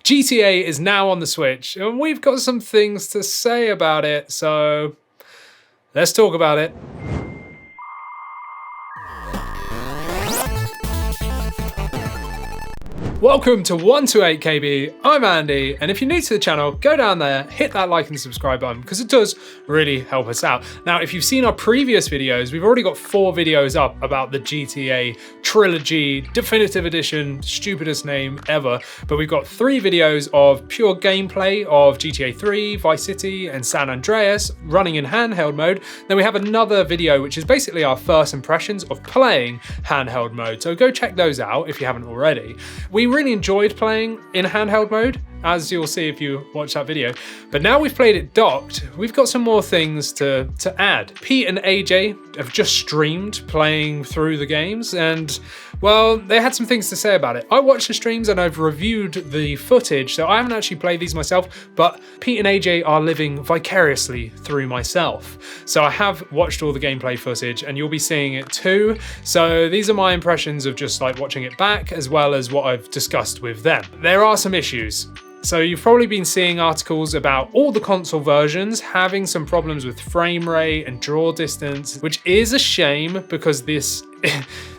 GTA is now on the Switch, and we've got some things to say about it, so let's talk about it. Welcome to 128KB, I'm Andy, and if you're new to the channel, go down there, hit that like and subscribe button, because it does really help us out. Now, if you've seen our previous videos, we've already got 4 videos up about the GTA Trilogy Definitive Edition, stupidest name ever, but we've got 3 videos of pure gameplay of GTA 3, Vice City, and San Andreas, running in handheld mode. Then we have another video, which is basically our first impressions of playing handheld mode, so go check those out if you haven't already. We really enjoyed playing in handheld mode, as you'll see if you watch that video. But now we've played it docked, we've got some more things to add. Pete and AJ have just streamed playing through the games, and well, they had some things to say about it. I watched the streams and I've reviewed the footage, so I haven't actually played these myself, but Pete and AJ are living vicariously through myself. So I have watched all the gameplay footage and you'll be seeing it too. So these are my impressions of just like watching it back, as well as what I've discussed with them. There are some issues. So you've probably been seeing articles about all the console versions having some problems with frame rate and draw distance, which is a shame because these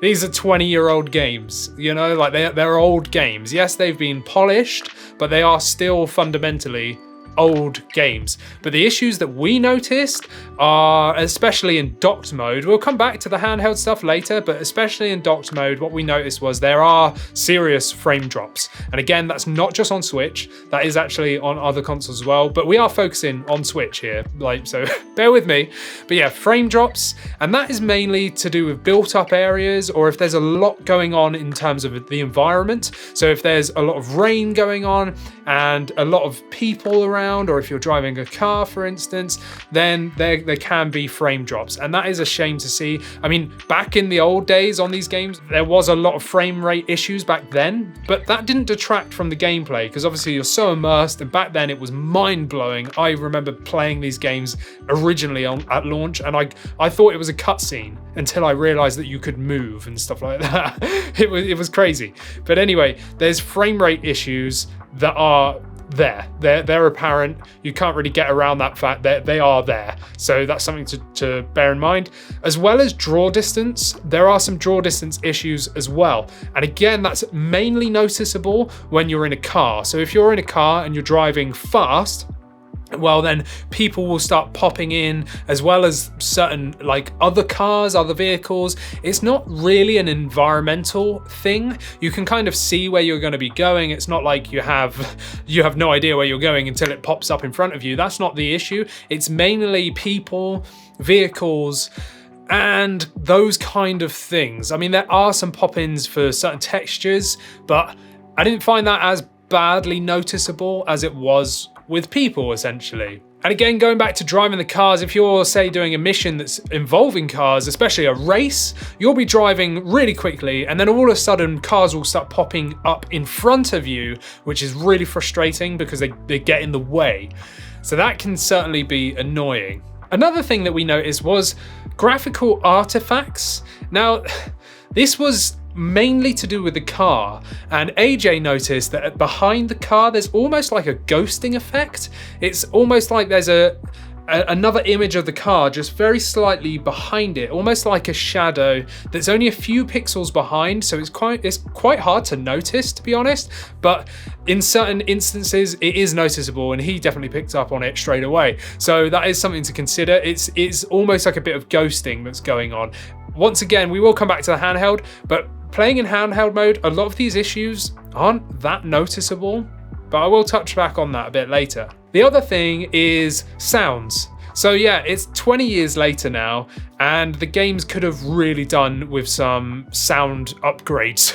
are 20-year-old games, you know, like they're old games. Yes, they've been polished, but they are still fundamentally old games. But the issues that we noticed are, especially in docked mode, we'll come back to the handheld stuff later, but especially in docked mode, what we noticed was there are serious frame drops. And again, that's not just on Switch, that is actually on other consoles as well, but we are focusing on Switch here, like, so bear with me. But yeah, frame drops, and that is mainly to do with built up areas, or if there's a lot going on in terms of the environment. So if there's a lot of rain going on and a lot of people around, or if you're driving a car, for instance, then there can be frame drops, and that is a shame to see. I mean, back in the old days on these games, there was a lot of frame rate issues back then, but that didn't detract from the gameplay, because obviously you're so immersed, and back then it was mind-blowing. I remember playing these games originally at launch, and I thought it was a cutscene until I realized that you could move and stuff like that. It was crazy. But anyway, there's frame rate issues that are they're apparent. You can't really get around that fact that they are there. So that's something to bear in mind. As well as draw distance, there are some draw distance issues as well. And again, that's mainly noticeable when you're in a car. So if you're in a car and you're driving fast, well, then people will start popping in, as well as certain like other cars, other vehicles. It's not really an environmental thing. You can kind of see where you're going to be going. It's not like you have no idea where you're going until it pops up in front of you. That's not the issue. It's mainly people, vehicles, and those kind of things. I mean, there are some pop-ins for certain textures, but I didn't find that as badly noticeable as it was with people, essentially. And again, going back to driving the cars, if you're, say, doing a mission that's involving cars, especially a race, you'll be driving really quickly, and then all of a sudden cars will start popping up in front of you, which is really frustrating because they get in the way. So that can certainly be annoying. Another thing that we noticed was graphical artifacts. Now, this was mainly to do with the car, and AJ noticed that behind the car there's almost like a ghosting effect. It's almost like there's another image of the car just very slightly behind it, almost like a shadow that's only a few pixels behind, so it's quite hard to notice, to be honest, but in certain instances it is noticeable, and he definitely picked up on it straight away. So that is something to consider. It's almost like a bit of ghosting that's going on. Once again, we will come back to the handheld, but playing in handheld mode, a lot of these issues aren't that noticeable, but I will touch back on that a bit later. The other thing is sounds. So yeah, it's 20 years later now, and the games could have really done with some sound upgrades.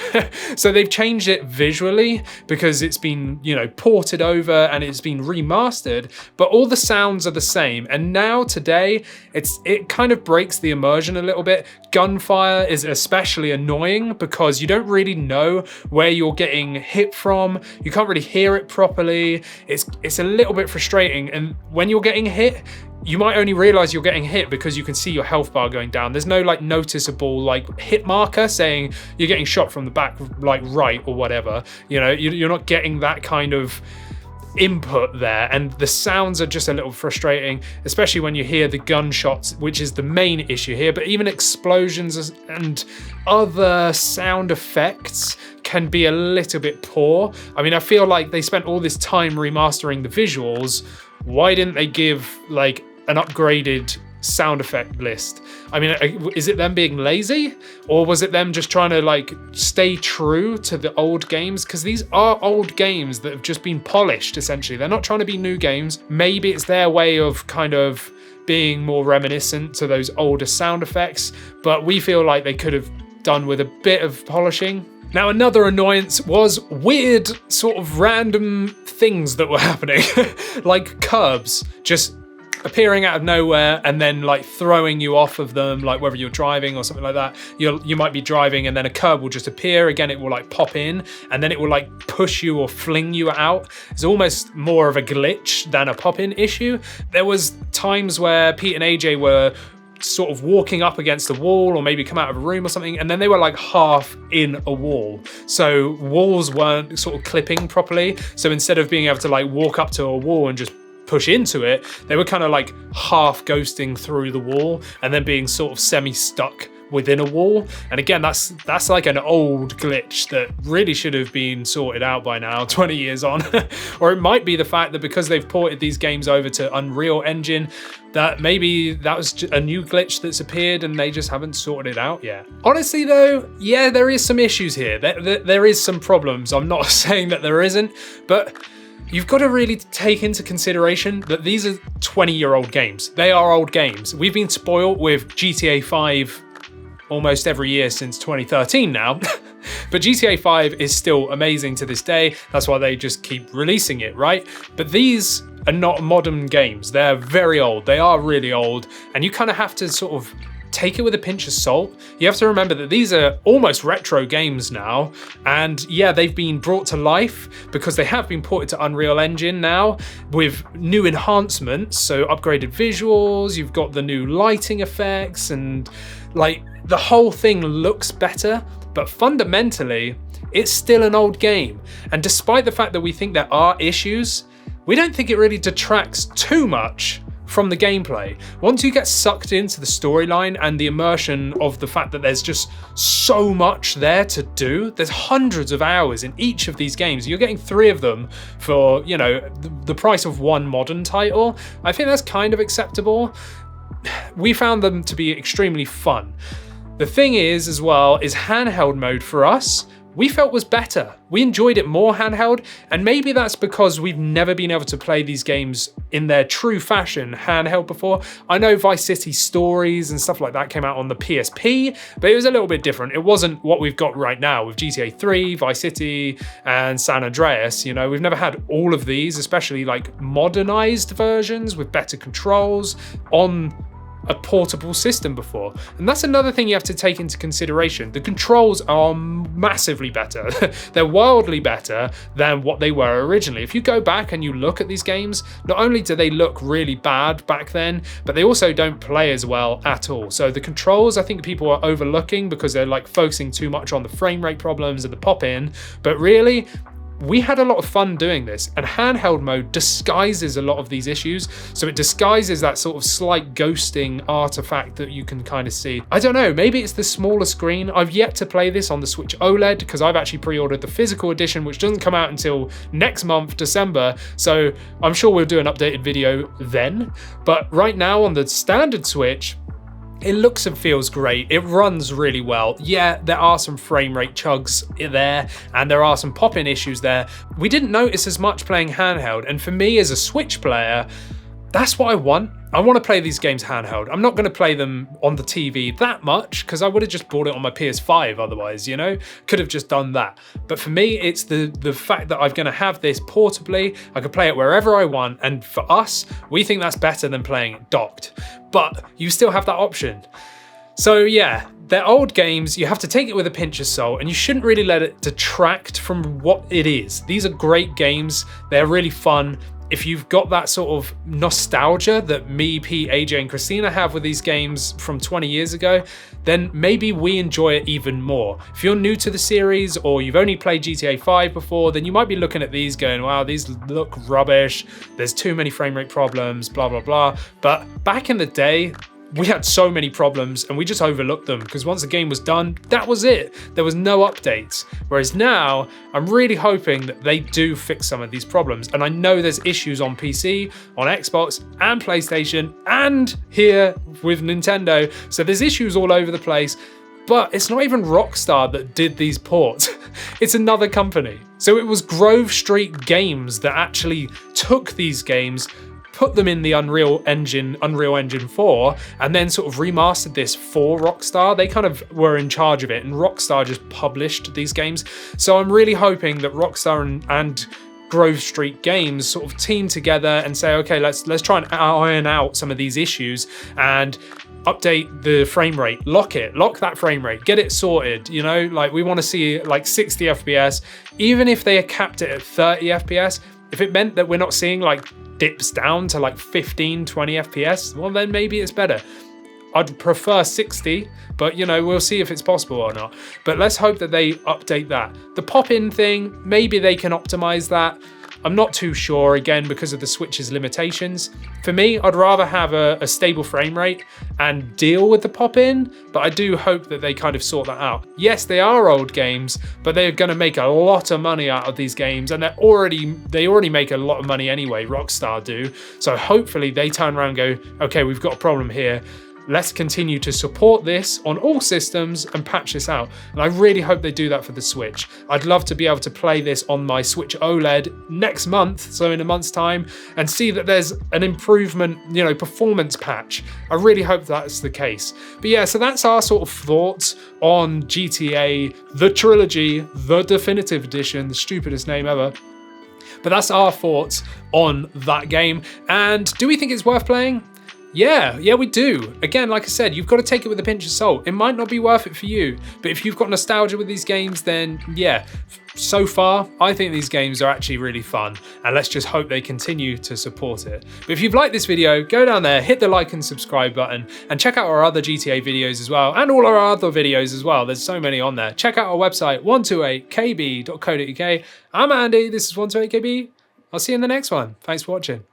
So they've changed it visually because it's been, you know, ported over and it's been remastered, but all the sounds are the same. And now today, it kind of breaks the immersion a little bit. Gunfire is especially annoying because you don't really know where you're getting hit from. You can't really hear it properly. It's a little bit frustrating. And when you're getting hit, you might only realize you're getting hit because you can see your health bar going down. There's no like noticeable like hit marker saying you're getting shot from the back, like right or whatever. You know, you're not getting that kind of input there, and the sounds are just a little frustrating, especially when you hear the gunshots, which is the main issue here. But even explosions and other sound effects can be a little bit poor. I mean, I feel like they spent all this time remastering the visuals. Why didn't they give like an upgraded sound effect list? I mean, is it them being lazy, or was it them just trying to like stay true to the old games? Because these are old games that have just been polished, essentially. They're not trying to be new games. Maybe it's their way of kind of being more reminiscent to those older sound effects, but we feel like they could have done with a bit of polishing. Now, another annoyance was weird sort of random things that were happening, like curbs just appearing out of nowhere and then like throwing you off of them, like whether you're driving or something like that. You might be driving and then a curb will just appear again. It will like pop in and then it will like push you or fling you out. It's almost more of a glitch than a pop-in issue. There was times where Pete and AJ were sort of walking up against a wall or maybe come out of a room or something, and then they were like half in a wall, so walls weren't sort of clipping properly. So instead of being able to like walk up to a wall and just push into it, they were kind of like half ghosting through the wall and then being sort of semi-stuck within a wall. And again, that's like an old glitch that really should have been sorted out by now, 20 years on. Or it might be the fact that because they've ported these games over to Unreal Engine, that maybe that was a new glitch that's appeared and they just haven't sorted it out yet. Honestly though, yeah, there is some issues here. There is some problems. I'm not saying that there isn't, but you've got to really take into consideration that these are 20-year-old games. They are old games. We've been spoiled with GTA 5 almost every year since 2013 now. But GTA 5 is still amazing to this day. That's why they just keep releasing it, right? But these are not modern games. They're very old. They are really old. And you kind of have to sort of take it with a pinch of salt. You have to remember that these are almost retro games now. And yeah, they've been brought to life because they have been ported to Unreal Engine now with new enhancements. So upgraded visuals, you've got the new lighting effects, and like the whole thing looks better. But fundamentally, it's still an old game. And despite the fact that we think there are issues, we don't think it really detracts too much from the gameplay. Once you get sucked into the storyline and the immersion of the fact that there's just so much there to do, there's hundreds of hours in each of these games. You're getting 3 of them for, you know, the price of one modern title. I think that's kind of acceptable. We found them to be extremely fun. The thing is, as well, is handheld mode for us, we felt was better. We enjoyed it more handheld, and maybe that's because we've never been able to play these games in their true fashion handheld before. I know Vice City Stories and stuff like that came out on the PSP, but it was a little bit different. It wasn't what we've got right now with GTA 3, Vice City, and San Andreas. You know, we've never had all of these, especially like modernized versions with better controls on a portable system before. And that's another thing you have to take into consideration. The controls are massively better. They're wildly better than what they were originally. If you go back and you look at these games, not only do they look really bad back then, but they also don't play as well at all. So the controls, I think people are overlooking because they're like focusing too much on the frame rate problems and the pop-in, but really, we had a lot of fun doing this, and handheld mode disguises a lot of these issues. So it disguises that sort of slight ghosting artifact that you can kind of see. I don't know, maybe it's the smaller screen. I've yet to play this on the Switch OLED because I've actually pre-ordered the physical edition, which doesn't come out until next month, December. So I'm sure we'll do an updated video then. But right now on the standard Switch, it looks and feels great. It runs really well. Yeah, there are some frame rate chugs there, and there are some pop-in issues there. We didn't notice as much playing handheld, and for me as a Switch player, that's what I want. I want to play these games handheld. I'm not going to play them on the TV that much because I would have just bought it on my PS5 otherwise, you know? Could have just done that. But for me, it's the fact that I'm going to have this portably. I can play it wherever I want. And for us, we think that's better than playing it docked. But you still have that option. So yeah, they're old games. You have to take it with a pinch of salt, and you shouldn't really let it detract from what it is. These are great games. They're really fun. if you've got that sort of nostalgia that me, Pete, AJ, and Christina have with these games from 20 years ago, then maybe we enjoy it even more. If you're new to the series or you've only played GTA 5 before, then you might be looking at these going, wow, these look rubbish, there's too many frame rate problems, blah, blah, blah. But back in the day, we had so many problems and we just overlooked them because once the game was done, that was it. There was no updates. Whereas now, I'm really hoping that they do fix some of these problems. And I know there's issues on PC, on Xbox, and PlayStation, and here with Nintendo. So there's issues all over the place. But it's not even Rockstar that did these ports. It's another company. So it was Grove Street Games that actually took these games, put them in the Unreal Engine 4, and then sort of remastered this for Rockstar. They kind of were in charge of it, and Rockstar just published these games. So I'm really hoping that Rockstar and Grove Street Games sort of team together and say, okay, let's try and iron out some of these issues and update the frame rate, lock that frame rate, get it sorted, you know, like we want to see like 60 FPS, even if they capped it at 30 FPS, if it meant that we're not seeing like dips down to like 15, 20 FPS, well then maybe it's better. I'd prefer 60, but you know, we'll see if it's possible or not. But let's hope that they update that. The pop-in thing, maybe they can optimize that. I'm not too sure, again, because of the Switch's limitations. For me, I'd rather have a stable frame rate and deal with the pop-in, but I do hope that they kind of sort that out. Yes, they are old games, but they're going to make a lot of money out of these games, and they already make a lot of money anyway, Rockstar do. So hopefully they turn around and go, okay, we've got a problem here. Let's continue to support this on all systems and patch this out. And I really hope they do that for the Switch. I'd love to be able to play this on my Switch OLED next month, so in a month's time, and see that there's an improvement, you know, performance patch. I really hope that's the case. But yeah, so that's our sort of thoughts on GTA, the Trilogy, the Definitive Edition, the stupidest name ever. But that's our thoughts on that game. And do we think it's worth playing? Yeah, we do. Again, like I said, you've got to take it with a pinch of salt. It might not be worth it for you, but if you've got nostalgia with these games, then yeah, so far, I think these games are actually really fun, and let's just hope they continue to support it. But if you've liked this video, go down there, hit the like and subscribe button, and check out our other GTA videos as well, and all our other videos as well. There's so many on there. Check out our website, 128kb.co.uk. I'm Andy, this is 128kb. I'll see you in the next one. Thanks for watching.